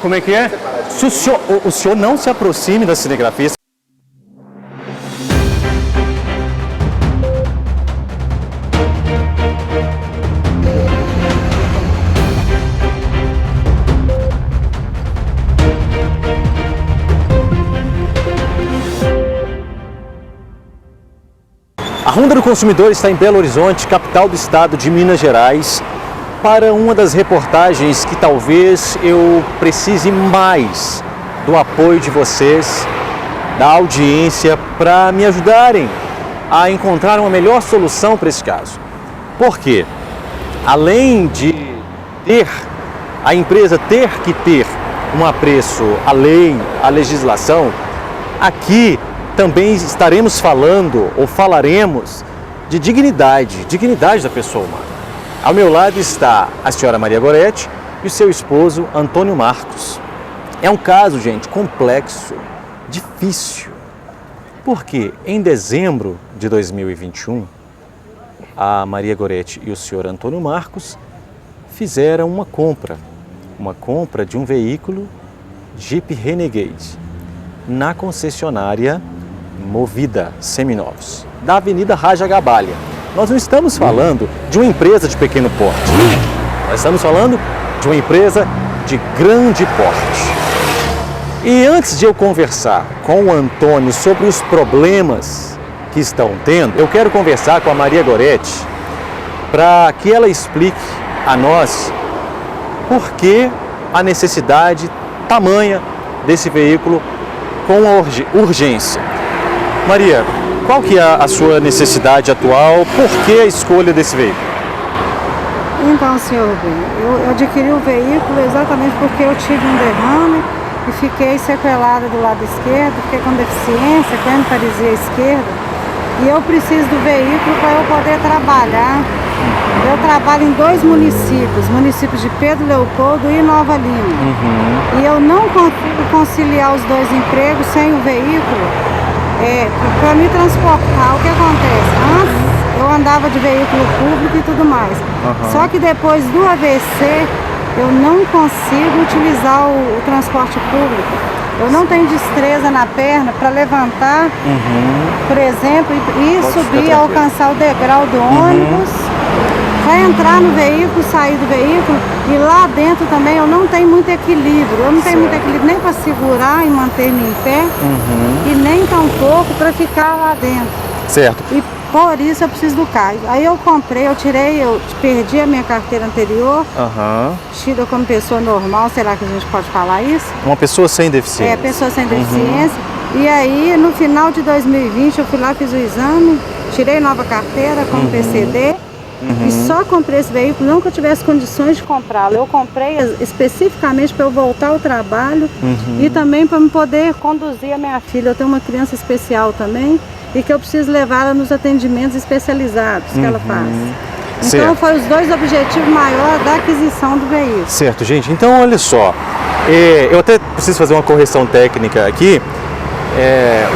Como é que é? Se o senhor não se aproxime da cinegrafia. A Ronda do Consumidor está em Belo Horizonte, capital do estado de Minas Gerais, para uma das reportagens que talvez eu precise mais do apoio de vocês, da audiência, para me ajudarem a encontrar uma melhor solução para esse caso. Por quê? Além de a empresa ter que ter um apreço à lei, à legislação, aqui também estaremos falando ou falaremos de dignidade da pessoa humana. Ao meu lado está a senhora Maria Goretti e o seu esposo Antônio Marcos. É um caso, gente, complexo, difícil, porque em dezembro de 2021, a Maria Goretti e o senhor Antônio Marcos fizeram uma compra de um veículo Jeep Renegade na concessionária Movida Seminovos, da Avenida Raja Gabalha. Nós não estamos falando de uma empresa de pequeno porte, nós estamos falando de uma empresa de grande porte. E antes de eu conversar com o Antônio sobre os problemas que estão tendo, eu quero conversar com a Maria Goretti para que ela explique a nós por que a necessidade tamanha desse veículo com urgência. Maria, qual que é a sua necessidade atual? Por que a escolha desse veículo? Então, senhor Rubem, eu adquiri o veículo exatamente porque eu tive um derrame e fiquei sequelada do lado esquerdo, fiquei com deficiência, com hemiparesia esquerda, e eu preciso do veículo para eu poder trabalhar. Eu trabalho em 2 municípios de Pedro Leopoldo e Nova Lima. E eu não consigo conciliar os 2 empregos sem o veículo. Para me transportar. O que acontece? Antes eu andava de veículo público e tudo mais. Só que depois do AVC eu não consigo utilizar o transporte público. Eu não tenho destreza na perna para levantar, por exemplo, e subir, alcançar o degrau do ônibus, para entrar no veículo, sair do veículo, e lá dentro também eu não tenho muito equilíbrio. Eu não tenho muito equilíbrio nem para segurar e manter-me em pé, e nem tampouco para ficar lá dentro. Certo. E por isso eu preciso do carro. Aí eu comprei, eu perdi a minha carteira anterior, tida como pessoa normal, será que a gente pode falar isso? Uma pessoa sem deficiência. Pessoa sem deficiência. E aí no final de 2020 eu fui lá, fiz o exame, tirei nova carteira com PCD. E só comprei esse veículo, não que eu tivesse condições de comprá-lo. Eu comprei especificamente para eu voltar ao trabalho e também para eu poder conduzir a minha filha. Eu tenho uma criança especial também e que eu preciso levar ela nos atendimentos especializados que ela faz. Então foi os 2 objetivos maiores da aquisição do veículo. Certo, gente. Então olha só, eu até preciso fazer uma correção técnica aqui.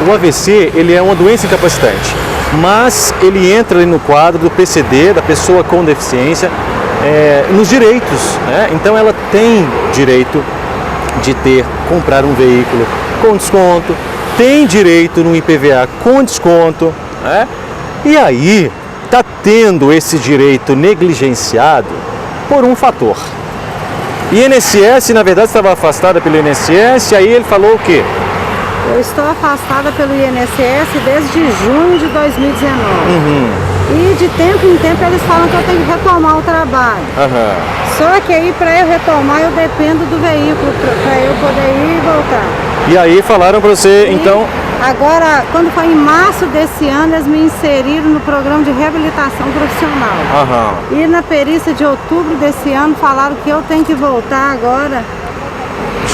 O AVC ele é uma doença incapacitante, mas ele entra ali no quadro do PCD, da pessoa com deficiência, nos direitos, né? Então ela tem direito de comprar um veículo com desconto, tem direito no IPVA com desconto, né? E aí está tendo esse direito negligenciado por um fator. INSS, na verdade, estava afastada pelo INSS, aí ele falou o quê? Eu estou afastada pelo INSS desde junho de 2019. E de tempo em tempo eles falam que eu tenho que retomar o trabalho. Só que aí para eu retomar eu dependo do veículo para eu poder ir e voltar. E aí falaram para você, então... Agora, quando foi em março desse ano, eles me inseriram no programa de reabilitação profissional. E na perícia de outubro desse ano falaram que eu tenho que voltar agora.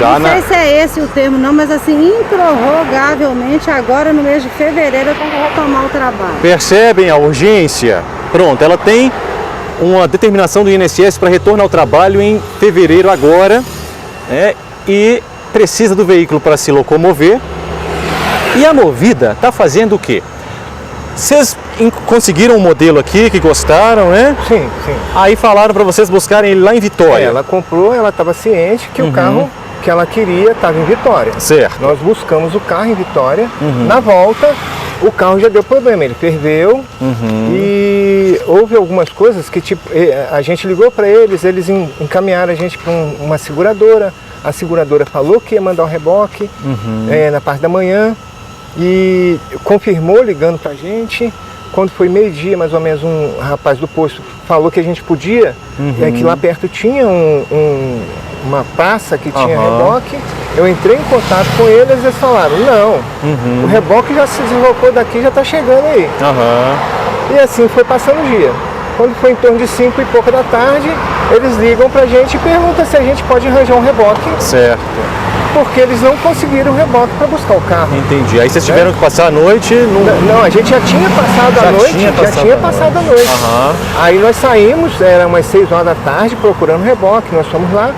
Não sei se é esse o termo não, mas assim, improrrogavelmente agora no mês de fevereiro eu tenho que retomar o trabalho. Percebem a urgência? Pronto, ela tem uma determinação do INSS para retorno ao trabalho em fevereiro agora, né? E precisa do veículo para se locomover. E a Movida está fazendo o quê? Vocês conseguiram um modelo aqui que gostaram, né? Sim, sim. Aí falaram para vocês buscarem ele lá em Vitória. Ela comprou, ela estava ciente que o carro que ela queria estava em Vitória. Certo. Nós buscamos o carro em Vitória. Na volta, o carro já deu problema, ele ferveu e houve algumas coisas que tipo, a gente ligou para eles encaminharam a gente para uma seguradora. A seguradora falou que ia mandar o reboque na parte da manhã e confirmou ligando para a gente. Quando foi meio-dia, mais ou menos, um rapaz do posto falou que a gente podia, que lá perto tinha uma praça que tinha reboque. Eu entrei em contato com eles e eles falaram, não, o reboque já se deslocou daqui, já está chegando aí. E assim foi passando o dia. Quando foi em torno de 5 e pouca da tarde, eles ligam pra gente e perguntam se a gente pode arranjar um reboque. Certo. Porque eles não conseguiram o reboque para buscar o carro. Entendi. Aí vocês tiveram que passar a noite? Não, a gente já tinha passado a noite. Já tinha passado a noite. Aí nós saímos, era umas 6 horas da tarde, procurando reboque. Nós fomos lá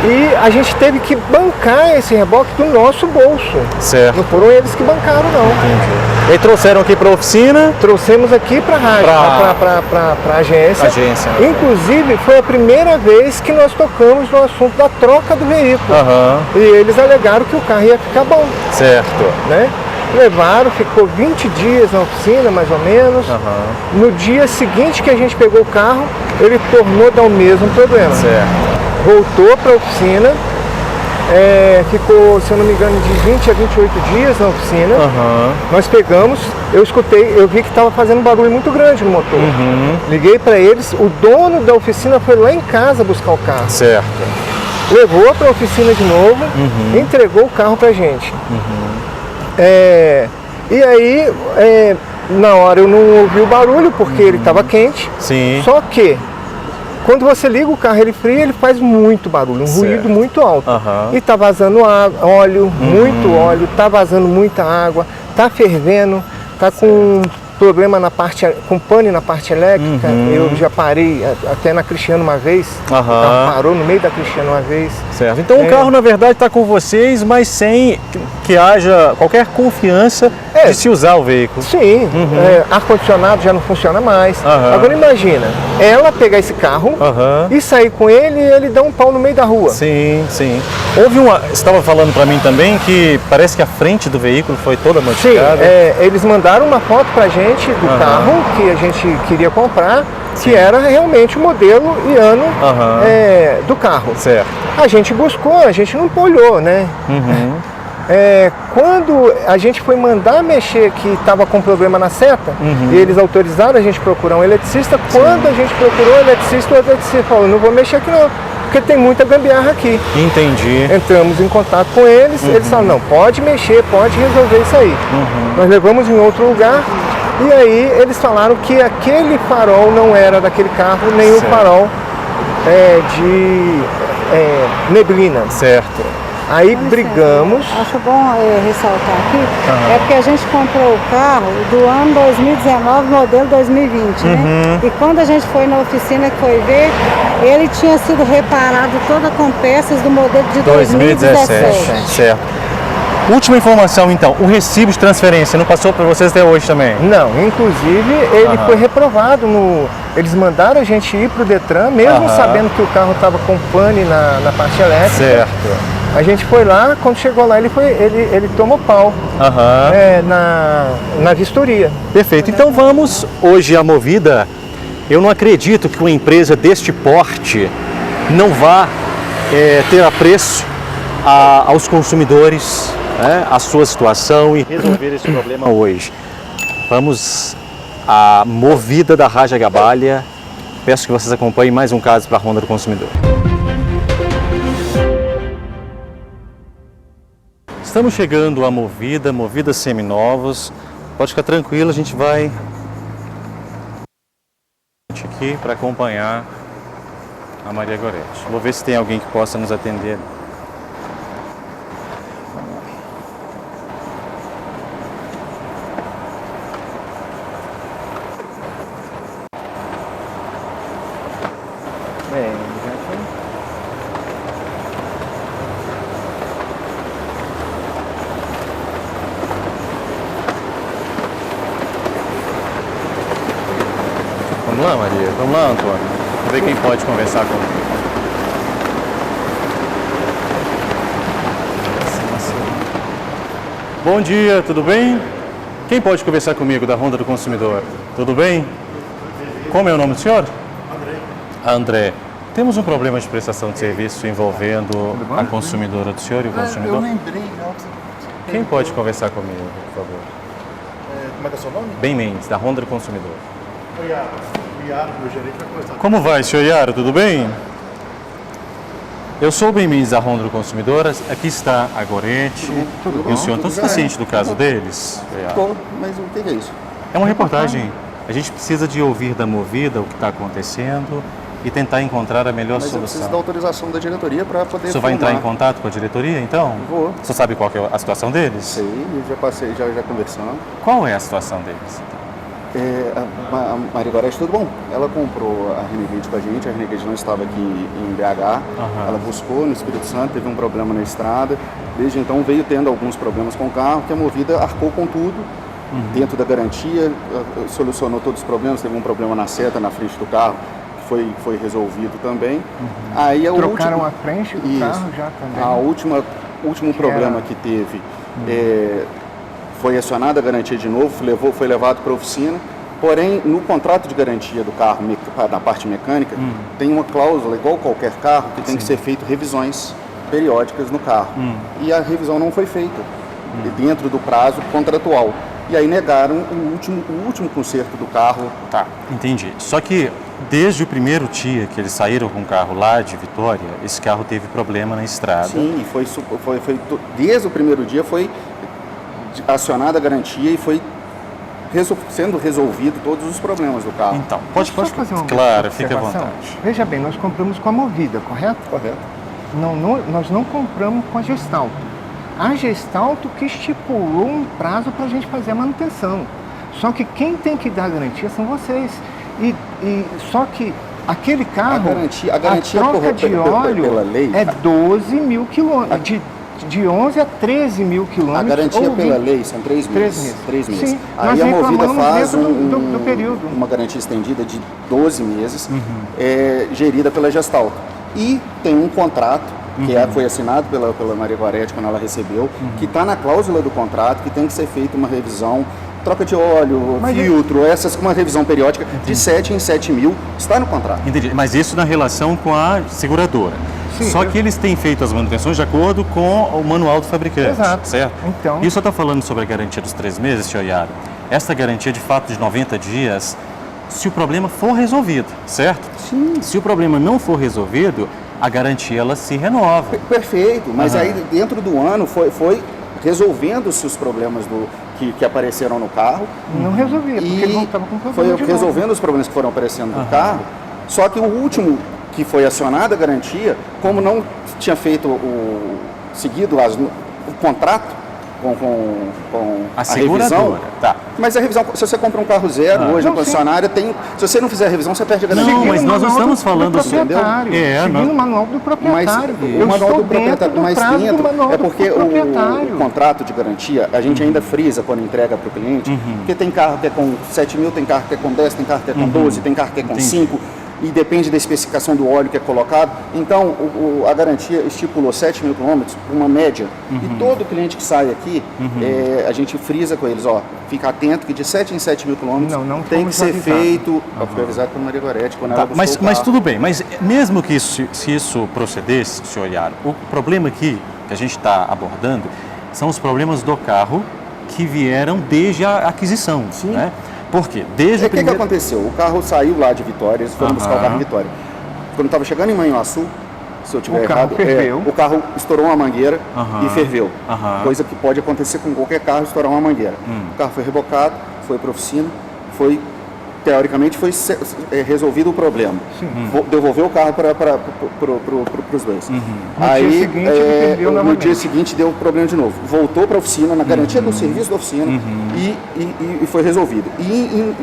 e a gente teve que bancar esse reboque do nosso bolso. Certo. Não foram eles que bancaram, não. Entendi. E aí trouxeram aqui para a oficina? Trouxemos aqui para a rádio, para a agência. Inclusive, foi a primeira vez que nós tocamos no assunto da troca do veículo. E eles alegaram que o carro ia ficar bom. Certo. Né? Levaram, ficou 20 dias na oficina, mais ou menos. No dia seguinte que a gente pegou o carro, ele tornou a dar o mesmo problema. Certo. Voltou para a oficina. Ficou, se eu não me engano, de 20 a 28 dias na oficina. Nós pegamos, eu vi que estava fazendo um barulho muito grande no motor. Liguei para eles, o dono da oficina foi lá em casa buscar o carro. Certo. Levou para a oficina de novo, entregou o carro para a gente. E aí, na hora eu não ouvi o barulho porque ele estava quente. Sim. Só que quando você liga o carro, ele fria, ele faz muito barulho, ruído muito alto. E tá vazando óleo, muito óleo, tá vazando muita água, tá fervendo, tá com problema na parte, com pane na parte elétrica. Eu já parei até na Cristiano uma vez, o carro parou no meio da Cristiano uma vez. Certo. Então o carro na verdade está com vocês, mas sem que haja qualquer confiança de se usar o veículo. Sim, ar-condicionado já não funciona mais. Agora imagina, ela pegar esse carro e sair com ele e ele dar um pau no meio da rua. Sim, sim. Houve você estava falando para mim também que parece que a frente do veículo foi toda modificada. Sim, eles mandaram uma foto pra gente do carro que a gente queria comprar, que era realmente o modelo e ano do carro. Certo. A gente buscou, a gente não olhou, né? Quando a gente foi mandar mexer que estava com problema na seta, e eles autorizaram a gente procurar um eletricista, quando a gente procurou o eletricista falou, não vou mexer aqui não, porque tem muita gambiarra aqui. Entendi. Entramos em contato com eles, eles falaram, não, pode mexer, pode resolver isso aí. Nós levamos em outro lugar, e aí eles falaram que aquele farol não era daquele carro, nem o farol de neblina. Certo. Aí brigamos. Acho bom ressaltar aqui, é porque a gente comprou o carro do ano 2019, modelo 2020, né? E quando a gente foi na oficina que foi ver, ele tinha sido reparado toda com peças do modelo de 2017. Certo. Última informação então, o recibo de transferência não passou para vocês até hoje também? Não, inclusive ele foi reprovado eles mandaram a gente ir para o Detran, mesmo sabendo que o carro estava com pane na parte elétrica. Certo. A gente foi lá, quando chegou lá ele tomou pau na vistoria. Perfeito, então vamos, hoje a Movida, eu não acredito que uma empresa deste porte não vá ter apreço aos consumidores, a sua situação e resolver esse problema hoje. Vamos à Movida da Rajagabalha. Peço que vocês acompanhem mais um caso para a Ronda do Consumidor. Estamos chegando à Movida Seminovos. Pode ficar tranquilo, a gente vai aqui para acompanhar a Maria Gorete. Vou ver se tem alguém que possa nos atender. lá, Maria. Vamos lá, Antônio. Vamos ver quem pode conversar comigo. Bom dia, tudo bem? Quem pode conversar comigo da Ronda do Consumidor? Tudo bem? Como é o nome do senhor? André. Temos um problema de prestação de serviço envolvendo a consumidora do senhor e o consumidor. Eu lembrei. Quem pode conversar comigo, por favor? Como é que é o seu nome? Ben Mendes, da Ronda do Consumidor. O Iaro, meu gerente, vai conversar. Como vai, senhor Iaro? Tudo bem? Eu sou o Ben Mendes da Ronda do Consumidor. Aqui está a Gorete. E o senhor está ciente do caso deles? Tô, mas o que é isso? É uma reportagem. A gente precisa de ouvir da Movida o que está acontecendo e tentar encontrar a melhor Mas eu preciso da solução. autorização da diretoria para poder O senhor vai entrar em filmar. contato com a diretoria, então? Vou. O senhor sabe qual que é a situação deles? Sei, já passei, já conversamos. Qual é a situação deles? A Maria Gorete, tudo bom? Ela comprou a Renegade com a gente não estava aqui em BH. Ela buscou no Espírito Santo, teve um problema na estrada. Desde então veio tendo alguns problemas com o carro, que a Movida arcou com tudo. Dentro da garantia, solucionou todos os problemas. Teve um problema na seta, na frente do carro, que foi resolvido também. Aí Trocaram a frente do carro já também. O último problema que teve foi acionada a garantia de novo, foi levado para a oficina. Porém, no contrato de garantia do carro, na parte mecânica, tem uma cláusula, igual qualquer carro, que tem que ser feito revisões periódicas no carro. E a revisão não foi feita dentro do prazo contratual. E aí negaram o último conserto do carro. Tá, entendi. Só que desde o primeiro dia que eles saíram com o carro lá de Vitória, esse carro teve problema na estrada. Sim, desde o primeiro dia foi acionada a garantia e foi sendo resolvido todos os problemas do carro. Então, pode fazer uma claro, fique à observação? vontade. Veja bem, nós compramos com a Movida, correto? Correto. Nós não compramos com a Gestalto. A Gestalto que estipulou um prazo para a gente fazer a manutenção. Só que quem tem que dar a garantia são vocês. Só que aquele carro, a garantia troca de óleo pela lei, é 12 mil quilômetros. De 11 a 13 mil quilômetros. A garantia pela lei são 3 meses. 3 meses. Sim, aí a Movida faz do período. uma garantia estendida de 12 meses, gerida pela Gestalto. E tem um contrato, que foi assinado pela Maria Gorete quando ela recebeu, que está na cláusula do contrato, que tem que ser feita uma revisão, troca de óleo, filtro, uma revisão periódica de 7 em 7 mil, está no contrato. Entendi, mas isso na relação com a seguradora. Sim, Só que eles têm feito as manutenções de acordo com o manual do fabricante, Exato. certo? Então... E o senhor está falando sobre a garantia dos 3 meses, senhor Iaro? Essa garantia, de fato, de 90 dias, se o problema for resolvido, certo? Sim. Se o problema não for resolvido, a garantia ela se renova. Perfeito, mas aí dentro do ano foi resolvendo-se os problemas que apareceram no carro. Não resolvia, porque ele voltava com problema Foi resolvendo os problemas que foram aparecendo no carro, só que o último que foi acionada a garantia, como não tinha seguido o contrato com a revisão. Tá. Mas a revisão, se você compra um carro zero hoje na concessionária, se você não fizer a revisão, você perde a garantia. Não, mas nós não estamos falando sobre... Seguindo o manual do proprietário. O manual do proprietário, mas dentro, é porque o contrato de garantia, a gente ainda frisa quando entrega para o cliente, porque tem carro que é com 7 mil, tem carro que é com 10, tem carro que é com 12, tem carro que é com 5, e depende da especificação do óleo que é colocado. Então, a garantia estipulou 7 mil quilômetros, uma média, e todo cliente que sai aqui, a gente frisa com eles, fica atento que de 7 em 7 mil quilômetros tem que ser feito. Foi avisado pela Maria Gorete quando ela buscou o carro. Mas tudo bem, mas mesmo que se isso procedesse, senhor Iaro, o problema aqui que a gente está abordando são os problemas do carro que vieram desde a aquisição, né? Por quê? Desde o primeiro... que aconteceu? O carro saiu lá de Vitória, eles foram buscar o carro em Vitória. Quando estava chegando em Manhuaçu, se eu tiver errado, o carro estourou uma mangueira e ferveu. Coisa que pode acontecer com qualquer carro, estourar uma mangueira. O carro foi rebocado, foi para a oficina, teoricamente foi resolvido o problema. Devolveu o carro para os dois. No dia seguinte deu problema de novo. Voltou para a oficina, na garantia do serviço da oficina, e foi resolvido. E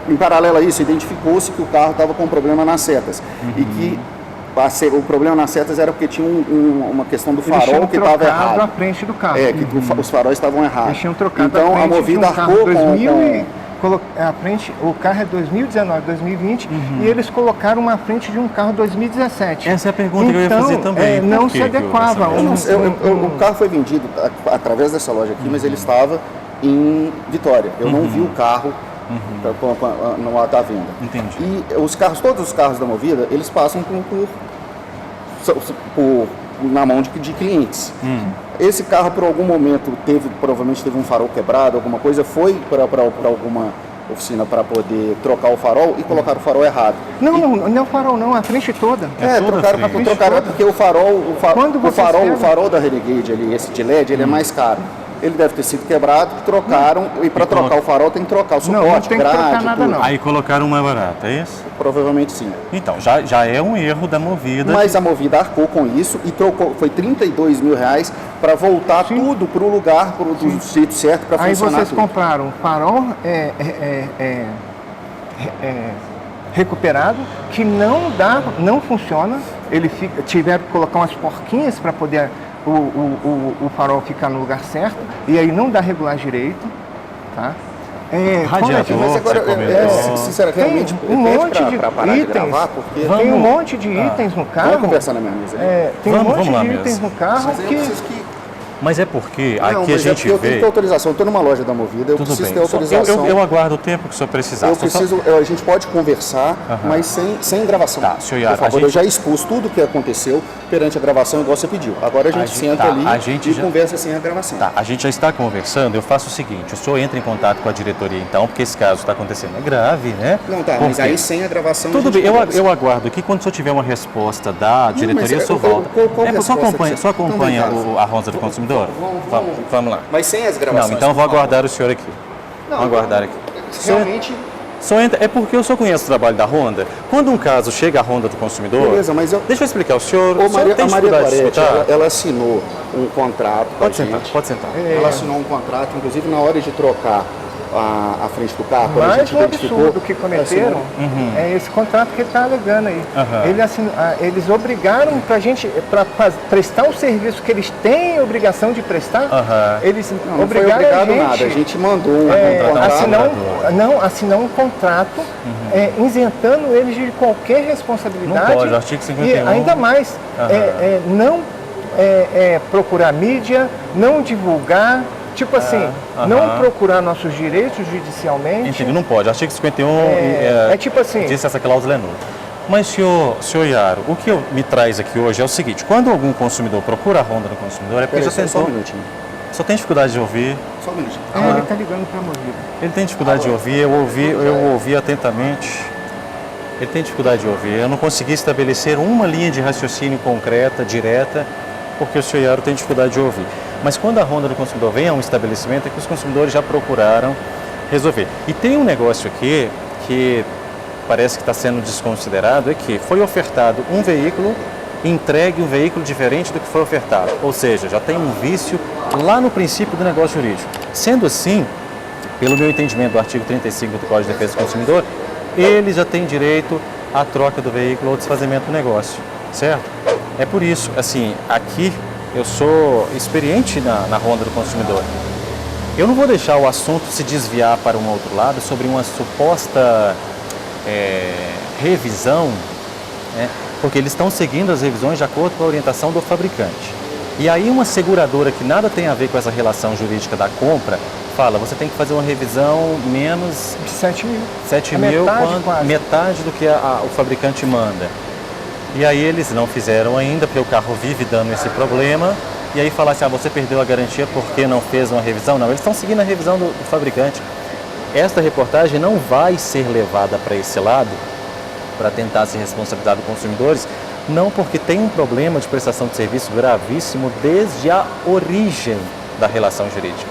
em paralelo a isso, identificou-se que o carro estava com problema nas setas. E que o problema nas setas era porque tinha uma questão do farol que estava errado. A frente do carro. Que os faróis estavam errados. Eles tinham trocado então a Movida arcou A frente, o carro é 2019, 2020 e eles colocaram uma frente de um carro 2017. Essa é a pergunta que eu ia fazer também. Não se adequava. O carro foi vendido através dessa loja aqui, mas ele estava em Vitória. Eu não vi o carro no ato da venda. Entendi. E todos os carros da Movida, eles passam na mão de clientes. Esse carro, por algum momento, provavelmente teve um farol quebrado, alguma coisa, foi para alguma oficina para poder trocar o farol e colocar o farol errado. Não é o farol não, a frente toda. Trocaram porque o farol da Renegade ali, esse de LED, ele é mais caro. Ele deve ter sido quebrado, trocaram, e para trocar o farol tem que trocar o suporte, não tem que trocar nada, não. Aí colocaram uma barata, é isso? Provavelmente sim. Então, já é um erro da Movida. Mas a Movida arcou com isso e trocou, foi R$32 mil para voltar tudo para o lugar, do jeito certo, para funcionar. Aí vocês compraram um farol recuperado, que não funciona, tiveram que colocar umas porquinhas para poder o farol ficar no lugar certo, e aí não dá regular direito, tá? Radiador, mas agora, sinceramente, tem um monte de itens, tem um monte de itens no carro. Vamos conversar na minha mesa. Tem um monte de itens no carro Mas é porque aqui a gente vê... Eu tenho que ter autorização, eu estou numa loja da Movida, eu preciso ter autorização. Eu aguardo o tempo que o senhor precisar. A gente pode conversar, mas sem gravação. Tá, senhor Iaro, por favor, eu já expus tudo o que aconteceu perante a gravação, igual você pediu. Agora a gente senta ali e conversa sem a gravação. Tá, a gente já está conversando, eu faço o seguinte, o senhor entra em contato com a diretoria então, porque esse caso está acontecendo, é grave, né? Não, tá, mas aí sem a gravação... Tudo bem, eu aguardo aqui, quando o senhor tiver uma resposta da diretoria, o senhor volta. Só acompanha a Ronda do Consumidor? Vamos lá. Mas sem as gravações. Não, então eu vou aguardar o senhor aqui. Vou aguardar aqui. Realmente... É porque eu só conheço o trabalho da Ronda. Quando um caso chega à Ronda do Consumidor... Beleza, mas Deixa eu explicar. O senhor a Maria Goretti, ela assinou um contrato com a gente. Pode sentar. Ela assinou um contrato, inclusive na hora de trocar a frente do carro, a gente identificou... absurdo que cometeram é esse contrato que ele está alegando aí. Eles obrigaram para a gente, para prestar um serviço que eles têm obrigação de prestar, eles não obrigaram foi obrigado a gente mandou um contrato. Assinar um contrato isentando eles de qualquer responsabilidade. Não pode, o artigo 51. E ainda mais, não procurar mídia, não divulgar. Tipo assim, não procurar nossos direitos judicialmente. Entendi, não pode. Artigo 51 tipo assim. Diz essa cláusula é nula. Mas, senhor Iaro, o que me traz aqui hoje é o seguinte: quando algum consumidor procura a Ronda do Consumidor, é porque já tentou. Só um minutinho. Só tem dificuldade de ouvir. Só um minutinho. Ele está ligando para a Movida. Ele tem dificuldade de ouvir, eu ouvi atentamente. Ele tem dificuldade de ouvir. Eu não consegui estabelecer uma linha de raciocínio concreta, direta, porque o senhor Iaro tem dificuldade de ouvir. Mas quando a Ronda do Consumidor vem a um estabelecimento, é que os consumidores já procuraram resolver. E tem um negócio aqui que parece que está sendo desconsiderado, é que foi ofertado um veículo, entregue um veículo diferente do que foi ofertado. Ou seja, já tem um vício lá no princípio do negócio jurídico. Sendo assim, pelo meu entendimento do artigo 35 do Código de Defesa do Consumidor, ele já tem direito à troca do veículo ou desfazimento do negócio, certo? É por isso, assim, aqui eu sou experiente na Ronda do Consumidor. Eu não vou deixar o assunto se desviar para um outro lado sobre uma suposta revisão, né? Porque eles estão seguindo as revisões de acordo com a orientação do fabricante. E aí uma seguradora que nada tem a ver com essa relação jurídica da compra, fala, você tem que fazer uma revisão menos... De 7 mil. 7 mil, metade do que o fabricante manda. E aí eles não fizeram ainda, porque o carro vive dando esse problema. E aí falar assim, você perdeu a garantia porque não fez uma revisão. Não, eles estão seguindo a revisão do fabricante. Esta reportagem não vai ser levada para esse lado, para tentar se responsabilizar dos consumidores, não porque tem um problema de prestação de serviço gravíssimo desde a origem da relação jurídica.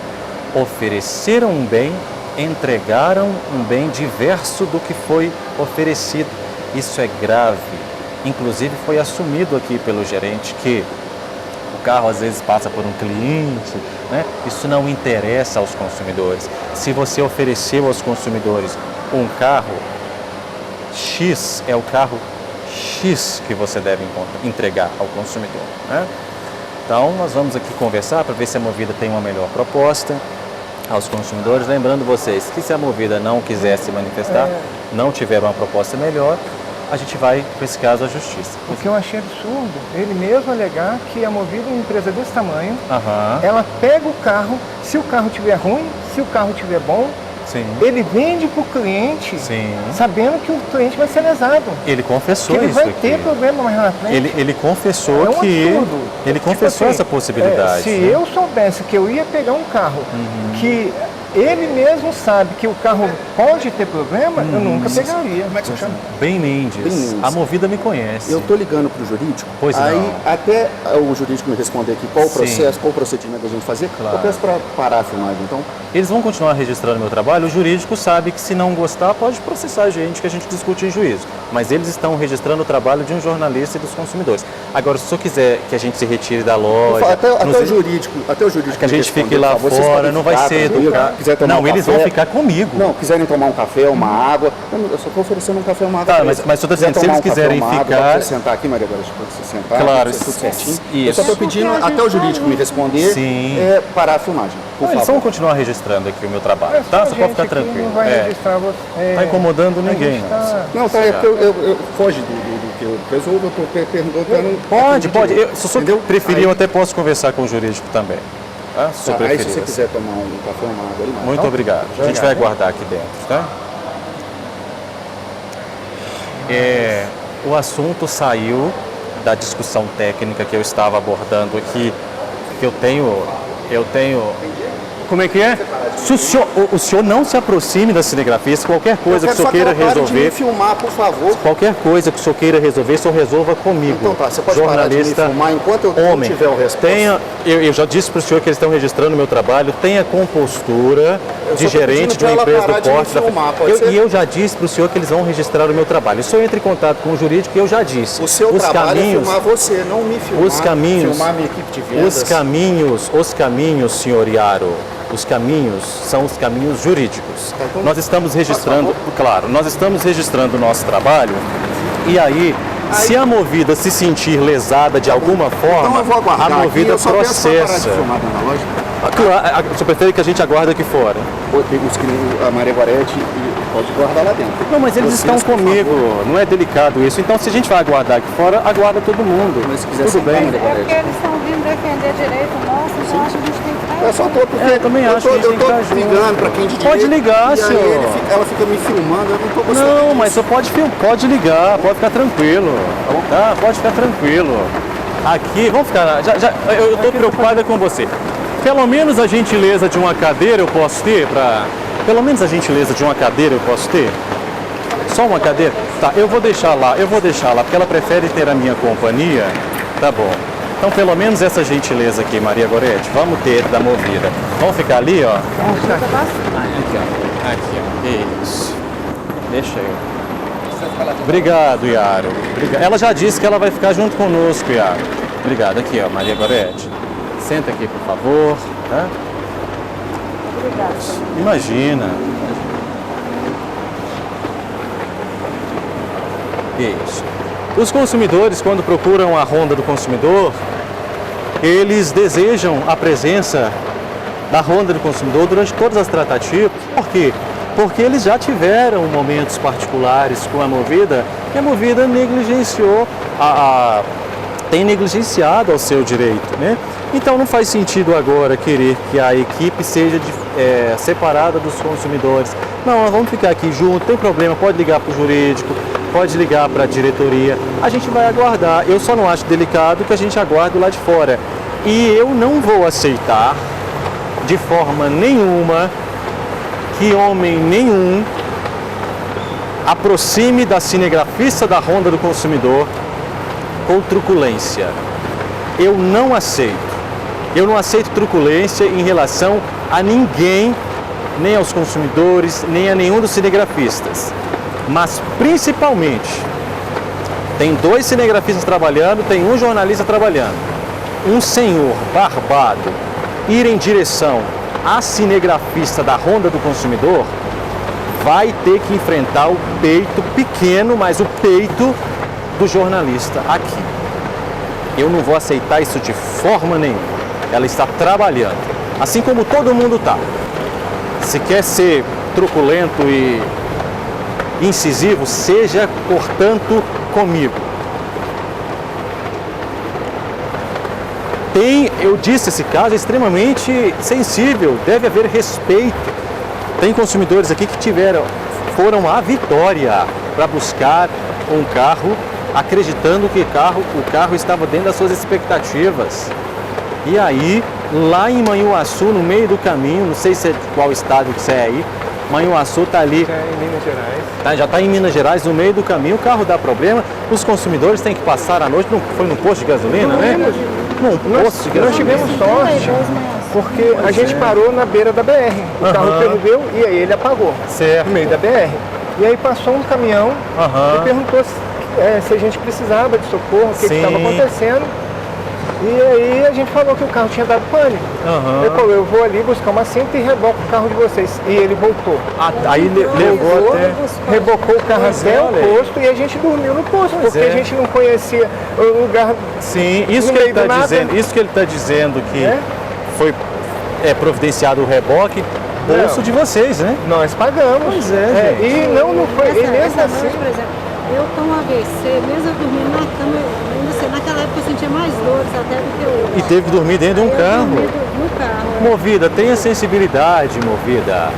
Ofereceram um bem, entregaram um bem diverso do que foi oferecido. Isso é grave. Inclusive foi assumido aqui pelo gerente que o carro às vezes passa por um cliente, né? Isso não interessa aos consumidores. Se você ofereceu aos consumidores um carro X, é o carro X que você deve entregar ao consumidor, né? Então nós vamos aqui conversar para ver se a Movida tem uma melhor proposta. aos consumidores, lembrando vocês que se a Movida não quiser se manifestar, não tiver uma proposta melhor, a gente vai, com esse caso, à justiça. O que eu achei absurdo, ele mesmo alegar que a Movida é uma empresa desse tamanho, ela pega o carro, se o carro estiver ruim, se o carro estiver bom, Sim. ele vende para o cliente, Sim. sabendo que o cliente vai ser lesado. Ele confessou que ele isso vai aqui. ter problema mais na frente. Ele confessou ele confessou essa possibilidade. Se eu soubesse que eu ia pegar um carro que ele mesmo sabe que o carro pode ter problema, eu nunca pegaria. Como é que você chama? Bem Mendes. A Movida me conhece. Eu tô ligando pro jurídico, Pois aí não. até o jurídico me responder aqui qual o processo, qual o procedimento da gente fazer, Claro. eu peço para parar a filmagem, então. Eles vão continuar registrando meu trabalho, o jurídico sabe que se não gostar pode processar a gente, que a gente discute em juízo. Mas eles estão registrando o trabalho de um jornalista e dos consumidores. Agora, se o senhor quiser que a gente se retire da loja... Até o jurídico que a gente me fique lá responder, por favor, vocês fora, podem não vai ficar ser comigo, educado. quiser tomar Não, um eles café, vão ficar comigo. Não, quiserem tomar um café, uma água, eu só estou oferecendo um café, uma água. Tá, pra mas eles. eu tô dizendo, Quiser se eles tomar um café, quiserem uma água, ficar- dá pra você sentar aqui, Maria, agora você sentar, Claro, tudo certinho. isso. Eu só estou pedindo Porque a até o gente jurídico tá me responder, Sim. parar a filmagem, por Eles favor. vão continuar registrando aqui o meu trabalho, É só tá? a Você gente pode ficar aqui tranquilo. não vai registrar você. Tá incomodando A ninguém. gente tá- Não, tá, é porque eu foge do que eu resolvo, eu estou perguntando... Pode. Se o senhor Entendeu? preferir, Aí- eu até posso conversar com o jurídico também. Tá? Se o senhor Aí preferir. se você quiser tomar um café, uma água ali, mais. Muito Tá? obrigado. A gente vai aguardar aqui dentro, tá? O assunto saiu da discussão técnica que eu estava abordando aqui, que eu tenho... Como é que é? Se o senhor não se aproxime da cinegrafista, qualquer coisa que o senhor queira de me resolver, filmar, por favor. qualquer coisa que o senhor queira resolver, o senhor resolva comigo. Então tá, você pode parar de me Jornalista, filmar enquanto eu não homem, tiver o resposta. eu já disse para o senhor que eles estão registrando o meu trabalho, tenha compostura Eu de só tô gerente pedindo de uma pra ela empresa parar do de me porte. filmar, pode ser? E eu já disse para o senhor que eles vão registrar o meu trabalho. O senhor entra em contato com o jurídico e eu já disse. O seu trabalho é filmar você, não me filmar. Os caminhos, Filmar minha equipe de vendas. os caminhos, senhor Iaro, os caminhos são os caminhos jurídicos. então, Nós estamos registrando, claro, nós estamos registrando o nosso trabalho e aí, se a Movida se sentir lesada de alguma forma, Então eu vou aguardar a Movida aqui, eu só peço pra parar de processa. filmar dentro da loja. Claro, o senhor prefere que a gente aguarde aqui fora? A Maria Gorete pode guardar lá dentro. Não, mas eles Vocês, estão por comigo, favor. não é delicado isso. Então, se a gente vai aguardar aqui fora, aguarda todo mundo. Mas se quiser Tudo sentar, bem. Maria É porque Gorete. eles estão vindo defender direito nosso, então acho que a gente tem que estar Eu só tô porque Eu também acho que a gente tem que estar junto. ligando para quem de direito. Pode ligar, e aí senhor. ela fica me filmando, eu não tô gostando Não, disso. mas só pode ligar, pode ficar tranquilo. Tá? Pode ficar tranquilo. Aqui, vamos ficar. Eu estou preocupada com você. Pelo menos a gentileza de uma cadeira eu posso ter Pelo menos a gentileza de uma cadeira eu posso ter? Só uma cadeira? Tá, eu vou deixar lá, porque ela prefere ter a minha companhia. Tá bom. Então, pelo menos essa gentileza aqui, Maria Gorete, vamos ter da Movida. Vamos ficar ali, ó. Aqui, ó. Aqui, ó. Isso. Deixa eu. Obrigado, Iaro. Ela já disse que ela vai ficar junto conosco, Iaro. Obrigado. Aqui, ó, Maria Gorete. Senta aqui, por favor. Tá? Obrigada. Imagina. Isso. Os consumidores, quando procuram a Honda do consumidor, eles desejam a presença da Honda do consumidor durante todas as tratativas. Por quê? Porque eles já tiveram momentos particulares com a Movida e a Movida negligenciou tem negligenciado ao seu direito, né? Então não faz sentido agora querer que a equipe seja separada dos consumidores. Não, nós vamos ficar aqui junto, tem problema, pode ligar para o jurídico, pode ligar para a diretoria, a gente vai aguardar. Eu só não acho delicado que a gente aguarde lá de fora. E eu não vou aceitar de forma nenhuma que homem nenhum aproxime da cinegrafista da Honda do consumidor com truculência. Eu não aceito. Eu não aceito truculência em relação a ninguém, nem aos consumidores, nem a nenhum dos cinegrafistas. Mas principalmente, tem 2 cinegrafistas trabalhando, tem um jornalista trabalhando. Um senhor barbado ir em direção à cinegrafista da Honda do consumidor vai ter que enfrentar o peito pequeno, mas o peito do jornalista aqui. Eu não vou aceitar isso de forma nenhuma. Ela está trabalhando, assim como todo mundo está. Se quer ser truculento e incisivo, seja portanto comigo. Eu disse, esse caso é extremamente sensível, deve haver respeito. Tem consumidores aqui que foram à Vitória para buscar um carro, acreditando que o carro estava dentro das suas expectativas. E aí, lá em Manhuaçu, no meio do caminho, não sei qual estado que você é aí, Manhuaçu está ali. É em Minas Gerais. Já está em Minas Gerais, no meio do caminho, o carro dá problema, os consumidores têm que passar a noite, foi num posto de gasolina, né? Num posto de gasolina. Nós tivemos sorte, porque a gente parou na beira da BR. O carro ferveu e aí ele apagou. Certo. No meio da BR. E aí passou um caminhão e perguntou se a gente precisava de socorro, o que estava acontecendo. E aí a gente falou que o carro tinha dado pane. Ele falou, eu vou ali buscar uma cinta e reboco o carro de vocês. E ele voltou. Aí levou até... Rebocou o carro até o posto e a gente dormiu no posto, porque a gente não conhecia o lugar. Sim, isso que ele está dizendo que foi providenciado o reboque, bolso de vocês, né? Nós pagamos. Pois é, gente. E não foi. E mesmo essa assim. noite, por exemplo, eu com um AVC, mesmo eu dormindo na cama, naquela época eu sentia mais dores até do que hoje. E teve que dormir dentro de um carro. No carro. Movida, tenha sensibilidade, Movida.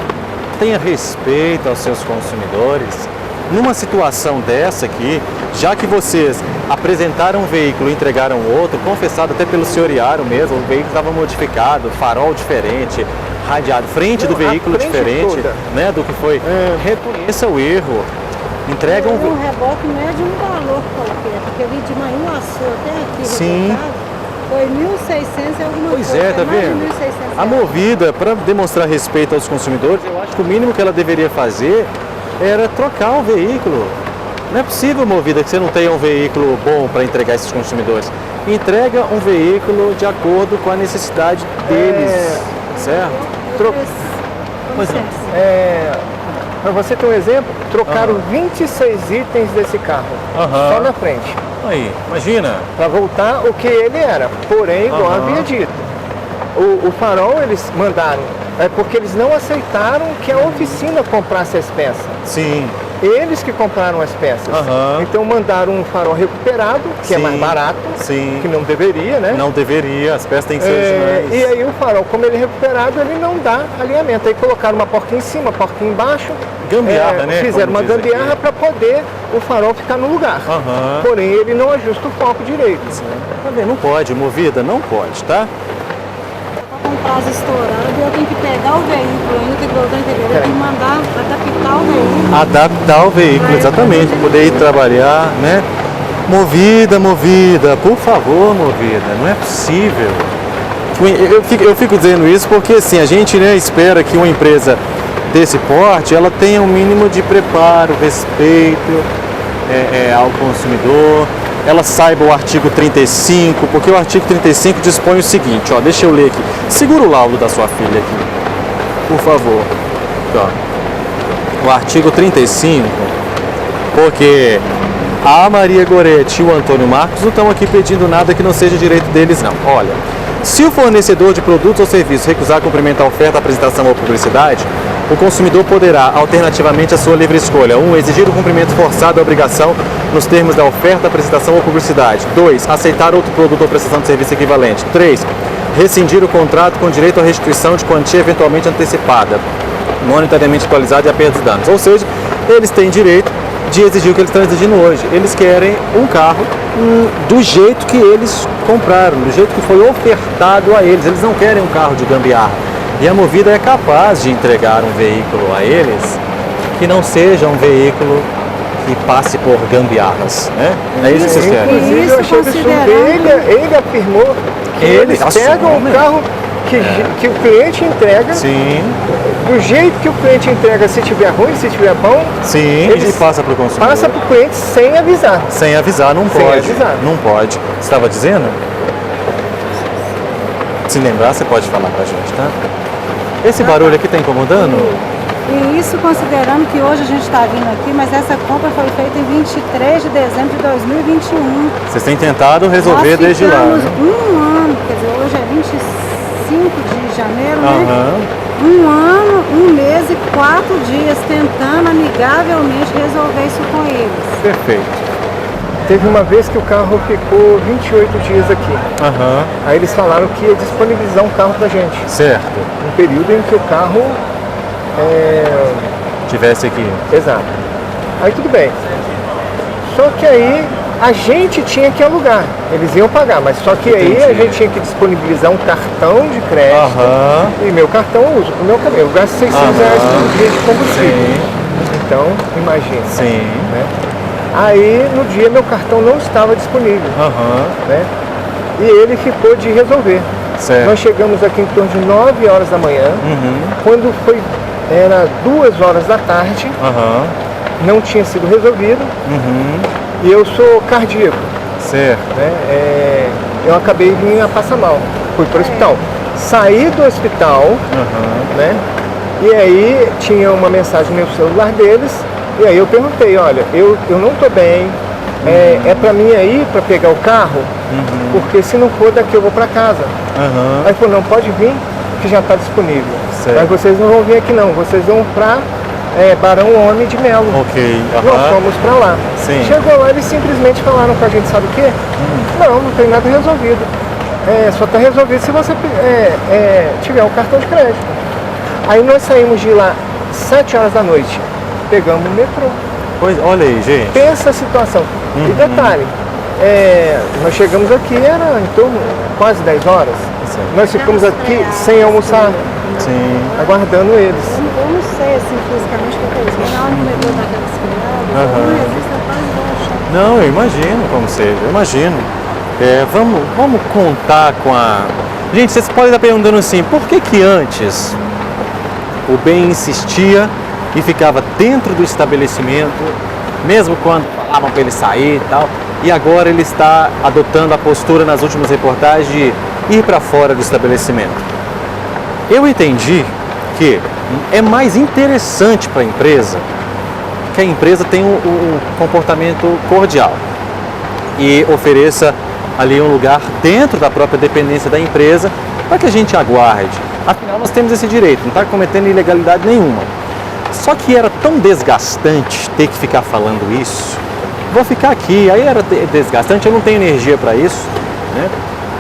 Tenha respeito aos seus consumidores. Numa situação dessa aqui, já que vocês apresentaram um veículo e entregaram outro, confessado até pelo senhor Iaro mesmo, o veículo estava modificado, farol diferente, radiado, frente do veículo diferente, né, do que foi. Reconheça o erro. Entrega um reboque não é de um valor qualquer, porque eu vi de Manhuaçu até aqui. Sim. Foi 1.600 e alguma coisa. Pois é, tá vendo? A Movida, para demonstrar respeito aos consumidores, eu acho que o mínimo que ela deveria fazer era trocar o veículo. Não é possível, Movida, que você não tenha um veículo bom para entregar esses consumidores. Entrega um veículo de acordo com a necessidade deles, certo? Pois é. Para você ter um exemplo, trocaram 26 itens desse carro, só na frente. Aí, imagina. Para voltar o que ele era, porém, igual havia dito. O farol eles mandaram, porque eles não aceitaram que a oficina comprasse as peças. Sim. Eles que compraram as peças. Então mandaram um farol recuperado, que é mais barato, que não deveria, né? Não deveria, as peças têm que ser originais. E aí o farol, como ele é recuperado, ele não dá alinhamento. Aí colocaram uma porquinha em cima, porquinha embaixo. Gambiarra, né? Fizeram uma gambiarra para poder o farol ficar no lugar. Porém, ele não ajusta o foco direito. Não pode, Movida, não pode, tá? Com o prazo estourado, eu tenho que pegar o veículo, ainda tem que voltar a entender, eu tenho que mandar adaptar o veículo. Adaptar o veículo, exatamente, para poder ir trabalhar, né? Movida, por favor, Movida, não é possível. Eu fico dizendo isso porque assim, a gente, né, espera que uma empresa desse porte, ela tenha um mínimo de preparo, respeito ao consumidor, ela saiba o artigo 35, porque o artigo 35 dispõe o seguinte, ó, deixa eu ler aqui. Segura o laudo da sua filha aqui, por favor. Ó. O artigo 35, porque a Maria Goretti e o Antônio Marcos não estão aqui pedindo nada que não seja direito deles, não. Olha, se o fornecedor de produtos ou serviços recusar cumprimento à oferta, apresentação ou publicidade, o consumidor poderá, alternativamente à sua livre escolha, 1. Exigir o cumprimento forçado da obrigação nos termos da oferta, apresentação ou publicidade. 2. Aceitar outro produto ou prestação de serviço equivalente. 3. Rescindir o contrato com direito à restituição de quantia eventualmente antecipada, monetariamente atualizada e a perda de danos. Ou seja, eles têm direito de exigir o que eles estão exigindo hoje. Eles querem um carro do jeito que eles compraram, do jeito que foi ofertado a eles. Eles não querem um carro de gambiarra. E a Movida é capaz de entregar um veículo a eles que não seja um veículo que passe por gambiarras, né? É isso que vocês querem. Inclusive, eu achei absurdo. Ele afirmou que eles pegam o carro que o cliente entrega, do jeito que o cliente entrega, se tiver ruim, se tiver bom, ele passa para o consumidor. Passa para o cliente sem avisar. Sem avisar, não pode. Avisar. Não pode. Você estava dizendo? Se lembrar, você pode falar para a gente, tá? Esse barulho aqui está incomodando? E isso considerando que hoje a gente está vindo aqui, mas essa compra foi feita em 23 de dezembro de 2021. Vocês têm tentado resolver desde lá, né? Um ano, quer dizer, hoje é 25 de de janeiro, né? Um ano, um mês e 4 dias tentando amigavelmente resolver isso com eles. Perfeito. Teve uma vez que o carro ficou 28 dias aqui. Aí eles falaram que ia disponibilizar um carro pra gente. Certo. Um período em que o carro tivesse aqui. Exato. Aí tudo bem. Só que aí a gente tinha que alugar. Eles iam pagar, mas só que aí a gente tinha que disponibilizar um cartão de crédito. E meu cartão eu uso pro meu caminho. Eu gasto 600 reais por dia de combustível. Então, imagina. Sim. Né? Aí no dia meu cartão não estava disponível. Né? E ele ficou de resolver. Certo. Nós chegamos aqui em torno de 9 horas da manhã. Quando era 2 horas da tarde, não tinha sido resolvido. E eu sou cardíaco. Certo. Né? Eu acabei vindo a passar mal. Fui para o hospital. Saí do hospital, né? E aí tinha uma mensagem no celular deles. E aí eu perguntei, olha, eu não estou bem. É para mim aí, para pegar o carro? Porque se não for daqui eu vou para casa. Aí ele falou, não, pode vir, que já está disponível. Certo. Mas vocês não vão vir aqui não, vocês vão para Barão Homem de Melo. Ok. Nós fomos para lá. Sim. Chegou lá, eles simplesmente falaram com a gente, sabe o quê? Não tem nada resolvido. Só está resolvido se você tiver um cartão de crédito. Aí nós saímos de lá 7 horas da noite, pegamos o metrô. Pois, olha aí, gente. Pensa a situação. E detalhe, nós chegamos aqui, era em torno quase 10 horas. Nós ficamos aqui sem almoçar, aguardando eles. Eu não sei assim fisicamente o que é isso, mas na hora que o metrô daquelas criadas, não existe a paz baixa. Não, eu imagino como seja, eu imagino. Vamos contar com a... Gente, vocês podem estar perguntando assim, por que antes o Ben insistia e ficava dentro do estabelecimento, mesmo quando falavam para ele sair e tal, e agora ele está adotando a postura nas últimas reportagens de ir para fora do estabelecimento? Eu entendi que é mais interessante para a empresa que a empresa tenha um comportamento cordial e ofereça ali um lugar dentro da própria dependência da empresa para que a gente aguarde. Afinal, nós temos esse direito, não está cometendo ilegalidade nenhuma. Só que era tão desgastante ter que ficar falando isso. Vou ficar aqui, aí era desgastante, eu não tenho energia para isso, né?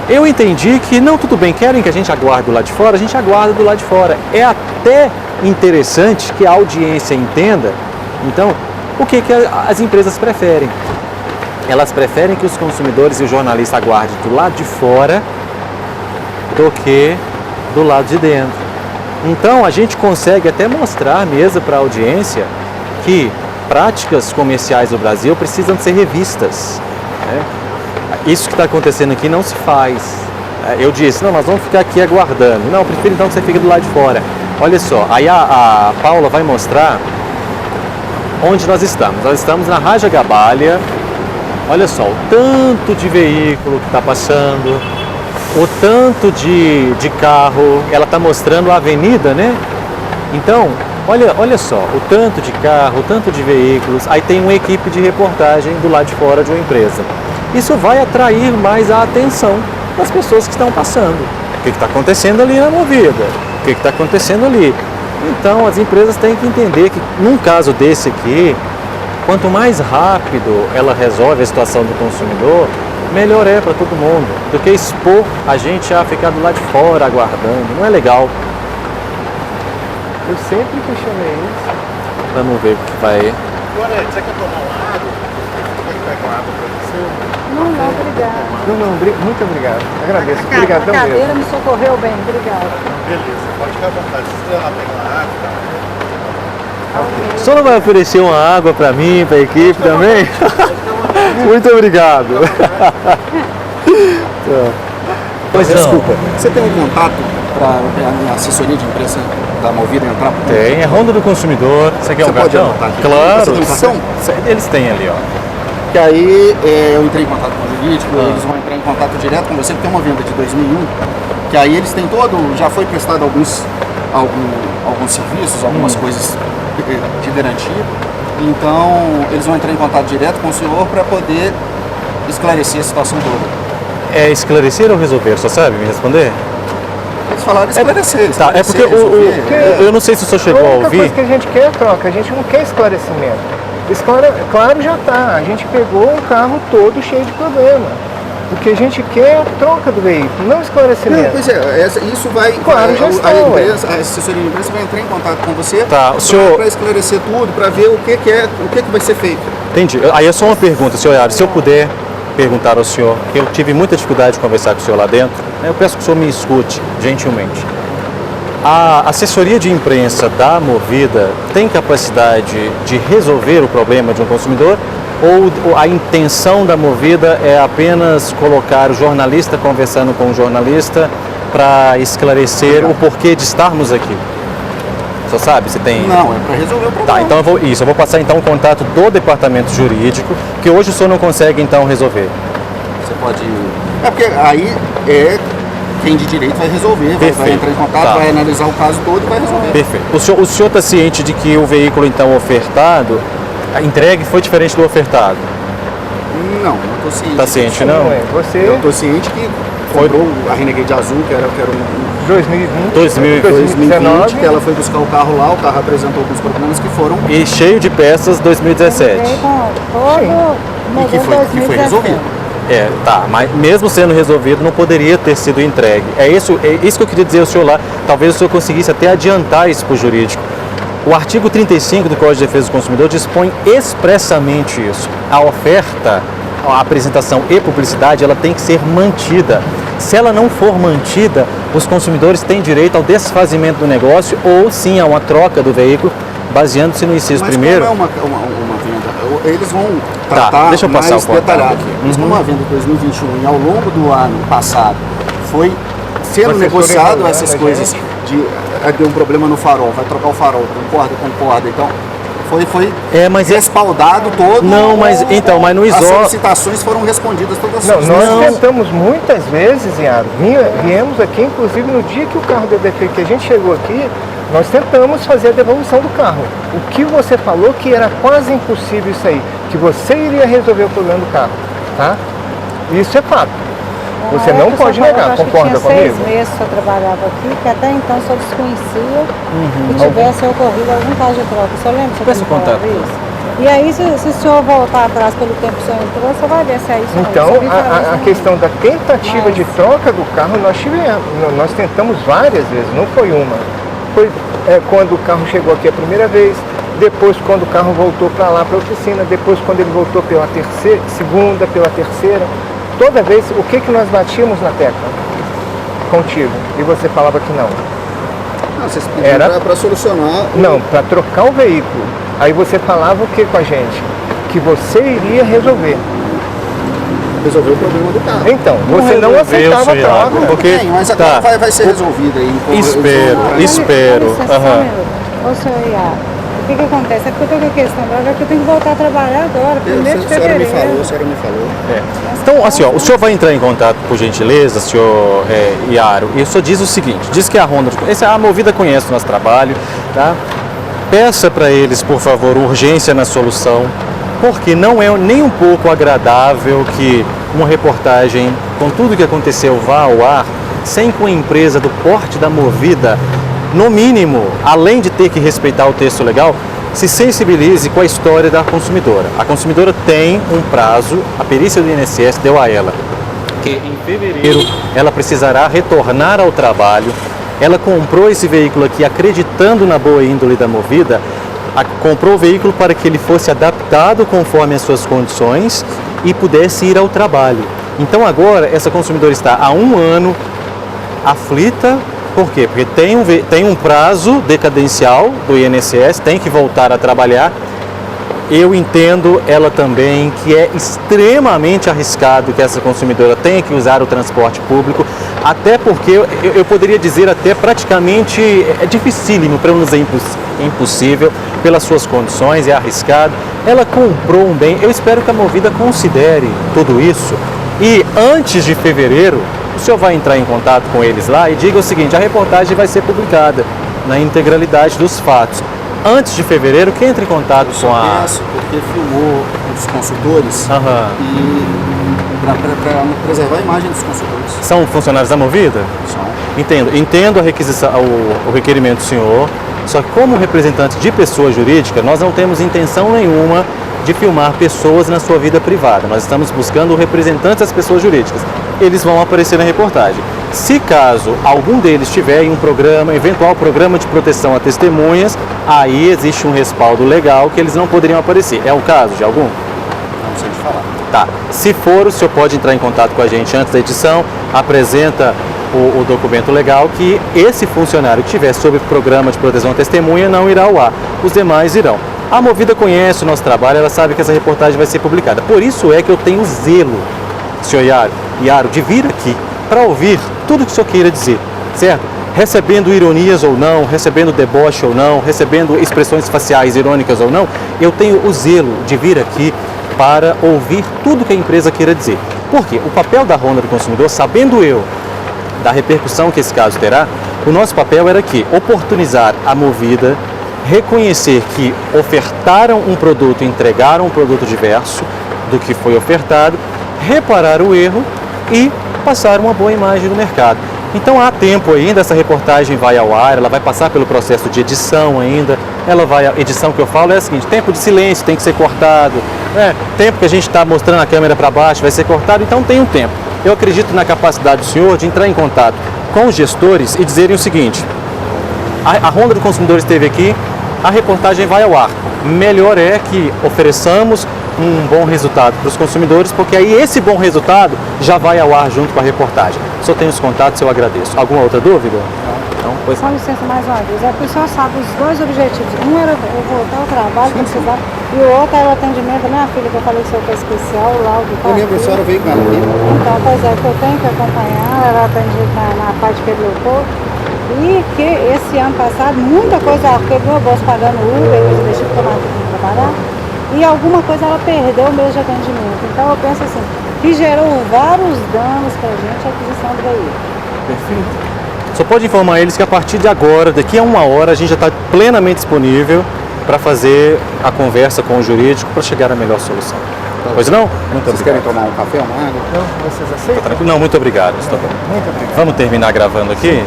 Eu entendi que não, tudo bem, querem que a gente aguarde do lado de fora, a gente aguarda do lado de fora. É até interessante que a audiência entenda, então, o que as empresas preferem. Elas preferem que os consumidores e o jornalista aguardem do lado de fora do que do lado de dentro. Então, a gente consegue até mostrar mesmo para a audiência que práticas comerciais do Brasil precisam ser revistas, né? Isso que está acontecendo aqui não se faz. Eu disse, não, nós vamos ficar aqui aguardando. Não, eu prefiro então que você fique do lado de fora. Olha só, aí a Paula vai mostrar onde nós estamos. Nós estamos na Raja Gabalha. Olha só, o tanto de veículo que está passando, o tanto de carro. Ela está mostrando a avenida, né? Então, olha só, o tanto de carro, o tanto de veículos. Aí tem uma equipe de reportagem do lado de fora de uma empresa. Isso vai atrair mais a atenção das pessoas que estão passando. O que está acontecendo ali na Movida? O que está acontecendo ali? Então, as empresas têm que entender que, num caso desse aqui, quanto mais rápido ela resolve a situação do consumidor, melhor é para todo mundo, do que expor a gente a ficar do lado de fora aguardando. Não é legal. Eu sempre questionei isso. Vamos ver o que vai... Agora, você quer tomar uma água? Quer pegar uma água para você? Não, obrigada. Não, muito obrigado. Agradeço. A Obrigadão cadeira mesmo. me socorreu bem, obrigada. Beleza, pode ficar à vontade. Se quiser lá pegar uma água, tá? O senhor não vai oferecer uma água para mim, para a equipe também? Muito obrigado. Pois desculpa, você tem um contato para a assessoria de imprensa da Movida entrar? Tem, é Ronda do Consumidor. Você quer um pode cartão? anotar aqui? Claro. Você tem um cartão? Eles têm ali, ó. Que aí eu entrei em contato com o jurídico, eles vão entrar em contato direto com você, porque tem uma venda de 2001, que aí eles têm já foi prestado alguns serviços, algumas coisas de garantia, então eles vão entrar em contato direto com o senhor para poder esclarecer a situação toda. É esclarecer ou resolver? Só sabe me responder? Eles falaram esclarecer. Tá, é porque eu não sei se o senhor chegou a única ouvir. coisa que a gente quer é troca, a gente não quer esclarecimento. Claro, já tá. A gente pegou um carro todo cheio de problema. O que a gente quer é a troca do veículo, não esclarecimento. Não, pois é, isso vai. Claro, já está, a assessoria de imprensa vai entrar em contato com você para esclarecer tudo, para ver o que vai ser feito. Entendi. Aí é só uma pergunta, senhor Iaro, se eu puder perguntar ao senhor, que eu tive muita dificuldade de conversar com o senhor lá dentro, eu peço que o senhor me escute gentilmente. A assessoria de imprensa da Movida tem capacidade de resolver o problema de um consumidor? Ou a intenção da Movida é apenas colocar o jornalista conversando com o jornalista para esclarecer o porquê de estarmos aqui? O senhor sabe se tem... Não, é para resolver o problema. Tá, então eu vou passar então o contato do departamento jurídico, que hoje o senhor não consegue então resolver. Você pode... É porque aí quem de direito vai resolver, vai entrar em contato, vai analisar o caso todo e vai resolver. Perfeito. O senhor está ciente de que o veículo então ofertado, a entregue foi diferente do ofertado? Não estou ciente. Está ciente, não? Eu estou ciente que comprou a Renegade azul, que era um 2020, que ela foi buscar o carro lá, o carro apresentou alguns problemas que foram... E cheio de peças 2017. E que foi resolvido. Mas mesmo sendo resolvido, não poderia ter sido entregue. É isso que eu queria dizer ao senhor lá. Talvez o senhor conseguisse até adiantar isso para o jurídico. O artigo 35 do Código de Defesa do Consumidor dispõe expressamente isso. A oferta, a apresentação e publicidade, ela tem que ser mantida. Se ela não for mantida, os consumidores têm direito ao desfazimento do negócio ou sim a uma troca do veículo, baseando-se no inciso primeiro. Mas como é uma venda, eles vão tratar deixa eu passar mais o detalhado aqui. Mas como uma venda de 2021 e ao longo do ano passado foi sendo negociado essas coisas deu um problema no farol, vai trocar o farol, concorda, então foi respaldado todo. Não, mas no as solicitações foram respondidas todas as Nós tentamos muitas vezes, Iaro, viemos aqui, inclusive no dia que o carro deu defeito, que a gente chegou aqui, nós tentamos fazer a devolução do carro. O que você falou que era quase impossível isso aí, que você iria resolver o problema do carro, tá? Isso é fato. Você não pode negar, concorda comigo? 6 meses que eu trabalhava aqui, que até então só desconhecia que tivesse ocorrido algum caso de troca. O senhor lembra? Peço o contato. E aí, se o senhor voltar atrás pelo tempo que o senhor entrou, você vai ver se é isso. Então, a questão da tentativa de troca do carro, nós tivemos. Nós tentamos várias vezes, não foi uma. Foi quando o carro chegou aqui a primeira vez, depois quando o carro voltou para lá, para a oficina, depois quando ele voltou pela segunda, pela terceira. Toda vez, o que nós batíamos na tecla contigo? E você falava que não. Não, vocês pediram para solucionar. Não, para trocar o veículo. Aí você falava o que com a gente? Que você iria resolver. Resolver o problema do carro. Então, você não aceitava a troca. Porque mas agora vai ser resolvido aí. Espero. Ô, senhor Iaro, o que acontece? É porque eu estou com a questão agora que eu tenho que voltar a trabalhar agora, 1º de fevereiro. A senhora me falou. Então, assim, o senhor vai entrar em contato, por gentileza, senhor Iaro, e o senhor diz o seguinte, diz que a Honda, a Movida conhece o nosso trabalho, tá? Peça para eles, por favor, urgência na solução, porque não é nem um pouco agradável que uma reportagem com tudo que aconteceu vá ao ar sem que uma empresa do porte da Movida, no mínimo, além de ter que respeitar o texto legal, se sensibilize com a história da consumidora. A consumidora tem um prazo, a perícia do INSS deu a ela, que em fevereiro ela precisará retornar ao trabalho. Ela comprou esse veículo aqui acreditando na boa índole da Movida, comprou o veículo para que ele fosse adaptado conforme as suas condições e pudesse ir ao trabalho. Então agora essa consumidora está há 1 ano aflita. Por quê? Porque tem um prazo decadencial do INSS, tem que voltar a trabalhar. Eu entendo ela também que é extremamente arriscado que essa consumidora tenha que usar o transporte público, até porque eu poderia dizer até praticamente dificílimo, para não dizer impossível, pelas suas condições, é arriscado. Ela comprou um bem, eu espero que a Movida considere tudo isso e antes de fevereiro, o senhor vai entrar em contato com eles lá e diga o seguinte, a reportagem vai ser publicada na integralidade dos fatos. Antes de fevereiro, que entre em contato com a... porque filmou os consultores e para preservar a imagem dos consultores. São funcionários da Movida? São. Entendo a requisição, o requerimento do senhor, só que como representante de pessoa jurídica, nós não temos intenção nenhuma de filmar pessoas na sua vida privada. Nós estamos buscando representantes das pessoas jurídicas. Eles vão aparecer na reportagem. Se caso algum deles tiver em um programa, eventual programa de proteção a testemunhas, aí existe um respaldo legal que eles não poderiam aparecer. É o caso de algum? Não sei te falar. Tá. Se for, o senhor pode entrar em contato com a gente antes da edição, apresenta o documento legal que esse funcionário que tiver sob programa de proteção à testemunha não irá ao ar. Os demais irão. A Movida conhece o nosso trabalho, ela sabe que essa reportagem vai ser publicada. Por isso é que eu tenho zelo, senhor Iaro, de vir aqui para ouvir tudo que o senhor queira dizer, certo? Recebendo ironias ou não, recebendo deboche ou não, recebendo expressões faciais irônicas ou não, eu tenho o zelo de vir aqui para ouvir tudo que a empresa queira dizer. Por quê? O papel da Honda do Consumidor, sabendo eu da repercussão que esse caso terá, o nosso papel era aqui, oportunizar a Movida, reconhecer que ofertaram um produto, entregaram um produto diverso do que foi ofertado, reparar o erro e passar uma boa imagem no mercado. Então há tempo ainda, essa reportagem vai ao ar, ela vai passar pelo processo de edição ainda, a edição que eu falo é a seguinte, tempo de silêncio tem que ser cortado, tempo que a gente está mostrando a câmera para baixo vai ser cortado, então tem um tempo. Eu acredito na capacidade do senhor de entrar em contato com os gestores e dizerem o seguinte, a Honda do Consumidor esteve aqui, a reportagem vai ao ar. Melhor é que ofereçamos um bom resultado para os consumidores, porque aí esse bom resultado já vai ao ar junto com a reportagem. Se eu tenho os contatos, eu agradeço. Alguma outra dúvida? Não, pois com licença mais uma vez. É que o senhor sabe os dois objetivos. Um era eu voltar ao trabalho, que precisava, e o outro era o atendimento da minha filha, que eu falei que o senhor é especial, o laudo tá. Eu lembro, a senhora veio com ela aqui. Então, pois é, que eu tenho que acompanhar, ela atendida na parte de Pedro Leopoldo. E que esse ano passado, muita coisa ela arquei do meu bolso pagando Uber, eu deixei de tomar tempo de trabalhar. E alguma coisa ela perdeu o mês de atendimento. Então eu penso assim, que gerou vários danos pra gente a aquisição do veículo. Perfeito. Só pode informar eles que a partir de agora, daqui a 1 hora, a gente já está plenamente disponível para fazer a conversa com o jurídico para chegar à melhor solução. Pois não? Muito Vocês querem tomar um café, uma água? Então, vocês aceitam? Não, muito obrigado. Estou bem. Muito obrigado. Vamos terminar gravando aqui?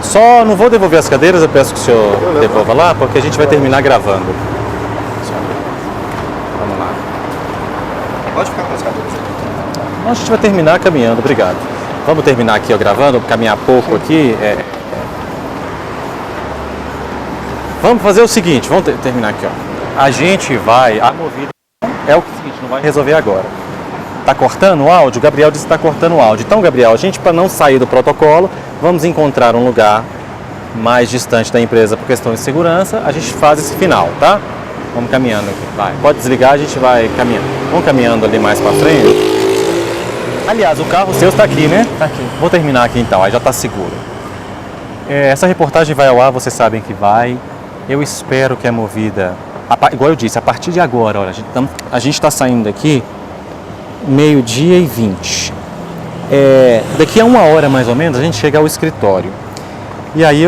Só não vou devolver as cadeiras, eu peço que o senhor devolva lá, porque a gente vai terminar gravando. Vamos lá. Pode ficar com as cadeiras. Não, a gente vai terminar caminhando, obrigado. Vamos terminar aqui, ó, gravando, caminhar pouco aqui. Vamos fazer o seguinte, vamos terminar aqui, ó. A gente vai, a Movida é o seguinte, não vai resolver agora. Tá cortando o áudio? O Gabriel disse que está cortando o áudio. Então, Gabriel, a gente, para não sair do protocolo, vamos encontrar um lugar mais distante da empresa por questão de segurança. A gente faz esse final, tá? Vamos caminhando aqui. Vai. Pode desligar, a gente vai caminhando. Vamos caminhando ali mais para frente. Aliás, o carro seu está aqui, né? Tá aqui. Vou terminar aqui então, aí já está seguro. Essa reportagem vai ao ar, vocês sabem que vai. Eu espero que a Movida, igual eu disse, a partir de agora, olha, a gente está saindo daqui 12h20. Daqui a 1 hora mais ou menos a gente chega ao escritório. E aí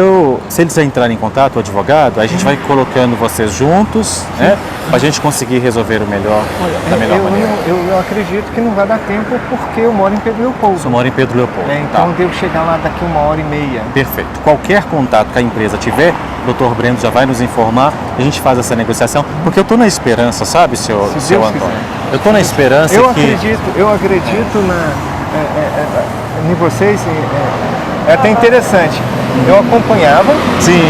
se eles entrarem em contato, o advogado, a gente vai colocando vocês juntos, né? Pra gente conseguir resolver da melhor maneira. Eu acredito que não vai dar tempo porque eu moro em Pedro Leopoldo. Eu moro em Pedro Leopoldo. Então eu devo chegar lá daqui 1h30. Perfeito. Qualquer contato que a empresa tiver, o Dr. Breno já vai nos informar, a gente faz essa negociação, porque eu estou na esperança, sabe, senhor Antônio? Eu estou na esperança eu acredito em vocês, é até interessante. Eu acompanhava, sim,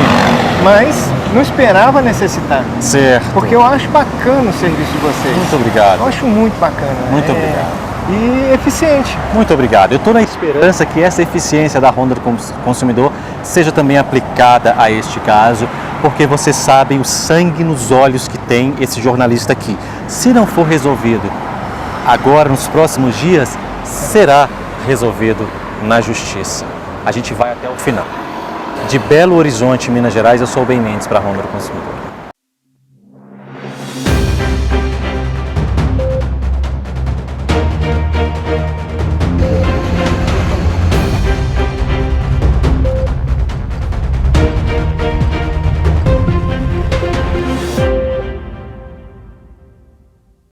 mas não esperava necessitar. Certo. Porque eu acho bacana o serviço de vocês. Muito obrigado. Eu acho muito bacana. Muito obrigado. E eficiente. Muito obrigado. Eu estou na esperança que essa eficiência da Honda do Consumidor seja também aplicada a este caso, porque vocês sabem o sangue nos olhos que tem esse jornalista aqui. Se não for resolvido agora, nos próximos dias, será resolvido na justiça. A gente vai até o final. De Belo Horizonte, Minas Gerais, eu sou o Ben Mendes para a Honda do Consumidor.